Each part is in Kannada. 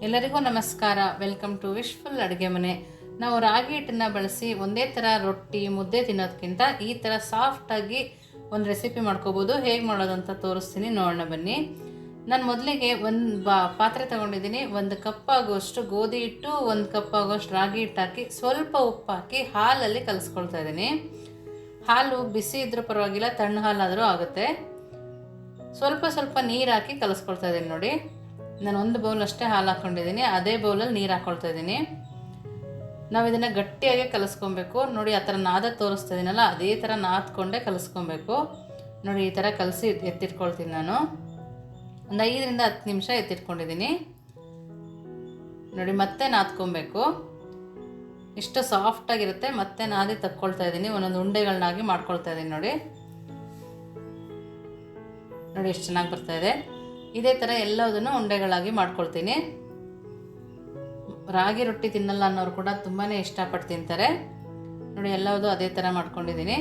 ಎಲ್ಲರಿಗೂ ನಮಸ್ಕಾರ. ವೆಲ್ಕಮ್ ಟು ವಿಶ್ಫುಲ್ ಅಡುಗೆ ಮನೆ. ನಾವು ರಾಗಿ ಹಿಟ್ಟನ್ನು ಬಳಸಿ ಒಂದೇ ಥರ ರೊಟ್ಟಿ ಮುದ್ದೆ ತಿನ್ನೋದಕ್ಕಿಂತ ಈ ಥರ ಸಾಫ್ಟಾಗಿ ಒಂದು ರೆಸಿಪಿ ಮಾಡ್ಕೋಬೋದು. ಹೇಗೆ ಮಾಡೋದು ಅಂತ ತೋರಿಸ್ತೀನಿ, ನೋಡೋಣ ಬನ್ನಿ. ನಾನು ಮೊದಲಿಗೆ ಒಂದು ಪಾತ್ರೆ ತೊಗೊಂಡಿದ್ದೀನಿ. 1 ಕಪ್ ಆಗುವಷ್ಟು ಗೋಧಿ ಹಿಟ್ಟು, 1 ಕಪ್ ಆಗುವಷ್ಟು ರಾಗಿ ಹಿಟ್ಟು ಹಾಕಿ ಸ್ವಲ್ಪ ಉಪ್ಪು ಹಾಕಿ ಹಾಲಲ್ಲಿ ಕಲಿಸ್ಕೊಳ್ತಾ ಇದ್ದೀನಿ. ಹಾಲು ಬಿಸಿ ಇದ್ರೂ ಪರವಾಗಿಲ್ಲ, ತಣ್ಣ ಹಾಲಾದರೂ ಆಗುತ್ತೆ. ಸ್ವಲ್ಪ ನೀರು ಹಾಕಿ ಕಲಿಸ್ಕೊಳ್ತಾ ಇದ್ದೀನಿ. ನೋಡಿ, ನಾನು 1 ಬೌಲ್ ಅಷ್ಟೇ ಹಾಲು ಹಾಕ್ಕೊಂಡಿದ್ದೀನಿ, ಅದೇ ಬೌಲಲ್ಲಿ ನೀರು ಹಾಕ್ಕೊಳ್ತಾ ಇದ್ದೀನಿ. ನಾವು ಇದನ್ನು ಗಟ್ಟಿಯಾಗಿ ಕಲಿಸ್ಕೊಬೇಕು. ನೋಡಿ, ಆ ಥರ ನಾದ ತೋರಿಸ್ತಾ ಇದ್ದೀನಲ್ಲ, ಅದೇ ಥರ ನಾದ್ಕೊಂಡೇ ಕಲಿಸ್ಕೊಬೇಕು. ನೋಡಿ, ಈ ಥರ ಕಲಸಿ ಎತ್ತಿಟ್ಕೊಳ್ತೀನಿ. ನಾನು ಒಂದು 5ರಿಂದ 10 ನಿಮಿಷ ಎತ್ತಿಟ್ಕೊಂಡಿದ್ದೀನಿ. ನೋಡಿ, ಮತ್ತೆ ನಾದ್ಕೊಬೇಕು. ಇಷ್ಟು ಸಾಫ್ಟಾಗಿರುತ್ತೆ. ಮತ್ತೆ ನಾದಿ ತಕ್ಕೊಳ್ತಾ ಇದ್ದೀನಿ. ಒಂದೊಂದು ಉಂಡೆಗಳನ್ನಾಗಿ ಮಾಡ್ಕೊಳ್ತಾ ಇದ್ದೀನಿ. ನೋಡಿ ಎಷ್ಟು ಚೆನ್ನಾಗಿ ಬರ್ತಾ ಇದೆ. ಇದೇ ಥರ ಎಲ್ಲದನ್ನು ಉಂಡೆಗಳಾಗಿ ಮಾಡ್ಕೊಳ್ತೀನಿ. ರಾಗಿ ರೊಟ್ಟಿ ತಿನ್ನಲ್ಲ ಅನ್ನೋರು ಕೂಡ ತುಂಬಾ ಇಷ್ಟಪಟ್ಟು ತಿಂತಾರೆ. ನೋಡಿ, ಎಲ್ಲವುದು ಅದೇ ಥರ ಮಾಡ್ಕೊಂಡಿದ್ದೀನಿ.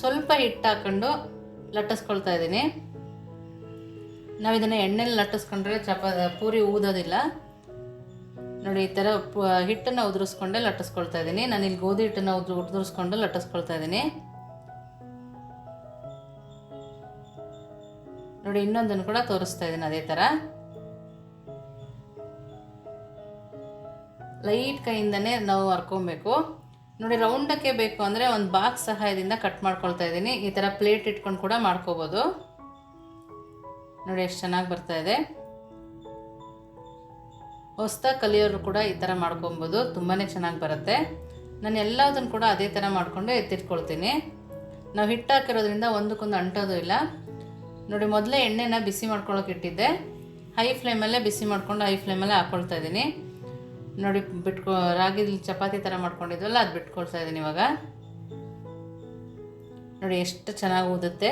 ಸ್ವಲ್ಪ ಹಿಟ್ಟು ಹಾಕೊಂಡು ಲಟ್ಟಿಸ್ಕೊಳ್ತಾ ಇದ್ದೀನಿ. ನಾವು ಇದನ್ನು ಎಣ್ಣೆಲಿ ಲಟ್ಟಿಸ್ಕೊಂಡ್ರೆ ಪೂರಿ ಊದೋದಿಲ್ಲ. ನೋಡಿ, ಈ ಥರ ಹಿಟ್ಟನ್ನು ಉದುರಿಸ್ಕೊಂಡೆ ಲಟ್ಟಿಸ್ಕೊಳ್ತಾ ಇದ್ದೀನಿ. ನಾನು ಇಲ್ಲಿ ಗೋಧಿ ಹಿಟ್ಟನ್ನು ಉದುರಿಸ್ಕೊಂಡು ಲಟ್ಟಿಸ್ಕೊಳ್ತಾ ಇದ್ದೀನಿ. ನೋಡಿ, ಇನ್ನೊಂದನ್ನು ಕೂಡ ತೋರಿಸ್ತಾ ಇದ್ದೀನಿ. ಅದೇ ಥರ ಲೈಟ್ ಕೈಯಿಂದನೇ ನಾವು ಹರ್ಕೊಬೇಕು. ನೋಡಿ, ರೌಂಡಕ್ಕೆ ಬೇಕು ಅಂದರೆ ಒಂದು ಬಾಕ್ಸ್ ಸಹಾಯದಿಂದ ಕಟ್ ಮಾಡ್ಕೊಳ್ತಾ ಇದ್ದೀನಿ. ಈ ಥರ ಪ್ಲೇಟ್ ಇಟ್ಕೊಂಡು ಕೂಡ ಮಾಡ್ಕೋಬೋದು. ನೋಡಿ, ಎಷ್ಟು ಚೆನ್ನಾಗಿ ಬರ್ತಾ ಇದೆ. ಹೊಸ್ದಾಗಿ ಕಲಿಯೋರು ಕೂಡ ಈ ಥರ ಮಾಡ್ಕೊಬೋದು, ತುಂಬಾ ಚೆನ್ನಾಗಿ ಬರುತ್ತೆ. ನಾನು ಎಲ್ಲದನ್ನು ಕೂಡ ಅದೇ ಥರ ಮಾಡಿಕೊಂಡು ಎತ್ತಿಟ್ಕೊಳ್ತೀನಿ. ನಾವು ಹಿಟ್ಟು ಹಾಕಿರೋದ್ರಿಂದ ಒಂದಕ್ಕೊಂದು ಅಂಟೋದು ಇಲ್ಲ. ನೋಡಿ, ಮೊದಲೇ ಎಣ್ಣೆನ ಬಿಸಿ ಮಾಡ್ಕೊಳ್ಳೋಕೆ ಇಟ್ಟಿದ್ದೆ. ಹೈ ಫ್ಲೇಮಲ್ಲೇ ಬಿಸಿ ಮಾಡ್ಕೊಂಡು ಹೈ ಫ್ಲೇಮಲ್ಲೇ ಹಾಕ್ಕೊಳ್ತಾ ಇದ್ದೀನಿ. ನೋಡಿ, ರಾಗಿ ಚಪಾತಿ ಥರ ಮಾಡ್ಕೊಂಡಿದ್ವಲ್ಲ, ಅದು ಬಿಟ್ಕೊಳ್ತಾ ಇದ್ದೀನಿ ಇವಾಗ. ನೋಡಿ, ಎಷ್ಟು ಚೆನ್ನಾಗಿ ಊದುತ್ತೆ.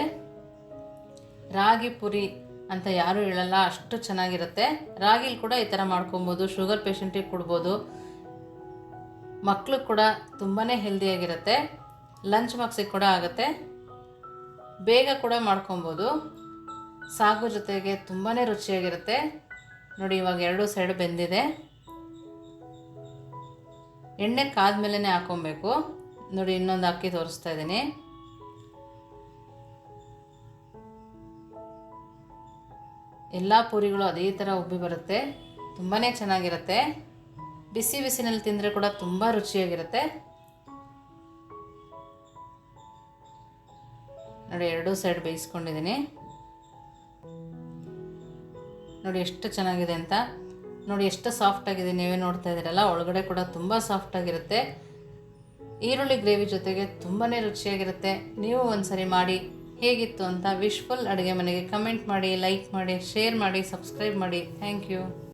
ರಾಗಿ ಪುರಿ ಅಂತ ಯಾರೂ ಹೇಳಲ್ಲ, ಅಷ್ಟು ಚೆನ್ನಾಗಿರುತ್ತೆ. ರಾಗಿಲಿ ಕೂಡ ಈ ಥರ ಮಾಡ್ಕೊಬೋದು. ಶುಗರ್ ಪೇಷಂಟಿಗೆ ಕೊಡ್ಬೋದು. ಮಕ್ಕಳು ಕೂಡ ತುಂಬಾ ಹೆಲ್ದಿಯಾಗಿರುತ್ತೆ. ಲಂಚ್ ಬಾಕ್ಸಿಗೆ ಕೂಡ ಆಗುತ್ತೆ. ಬೇಗ ಕೂಡ ಮಾಡ್ಕೊಬೋದು. ಸಾಗು ಜೊತೆಗೆ ತುಂಬಾ ರುಚಿಯಾಗಿರುತ್ತೆ. ನೋಡಿ, ಇವಾಗ 2 ಸೈಡ್ ಬೆಂದಿದೆ. ಎಣ್ಣೆ ಕಾದ್ಮೇಲೆ ಹಾಕ್ಕೊಬೇಕು. ನೋಡಿ, ಇನ್ನೊಂದು ಹಾಕಿ ತೋರಿಸ್ತಾ ಇದ್ದೀನಿ. ಎಲ್ಲ ಪೂರಿಗಳು ಅದೇ ಥರ ಉಬ್ಬಿ ಬರುತ್ತೆ. ತುಂಬಾ ಚೆನ್ನಾಗಿರುತ್ತೆ. ಬಿಸಿ ಬಿಸಿನಲ್ಲಿ ತಿಂದರೆ ಕೂಡ ತುಂಬ ರುಚಿಯಾಗಿರುತ್ತೆ. ನೋಡಿ, 2 ಸೈಡ್ ಬೇಯಿಸ್ಕೊಂಡಿದ್ದೀನಿ. ನೋಡಿ, ಎಷ್ಟು ಚೆನ್ನಾಗಿದೆ ಅಂತ. ನೋಡಿ, ಎಷ್ಟು ಸಾಫ್ಟಾಗಿದೆ. ನೀವೇ ನೋಡ್ತಾ ಇದ್ದೀರಲ್ಲ, ಒಳಗಡೆ ಕೂಡ ತುಂಬ ಸಾಫ್ಟಾಗಿರುತ್ತೆ. ಈರುಳ್ಳಿ ಗ್ರೇವಿ ಜೊತೆಗೆ ತುಂಬಾ ರುಚಿಯಾಗಿರುತ್ತೆ. ನೀವು ಒಂದ್ಸರಿ ಮಾಡಿ ಹೇಗಿತ್ತು ಅಂತ ವಿಶ್ಫುಲ್ ಅಡುಗೆ ಮನೆಗೆ ಕಮೆಂಟ್ ಮಾಡಿ, ಲೈಕ್ ಮಾಡಿ, ಶೇರ್ ಮಾಡಿ, ಸಬ್ಸ್ಕ್ರೈಬ್ ಮಾಡಿ. Thank you.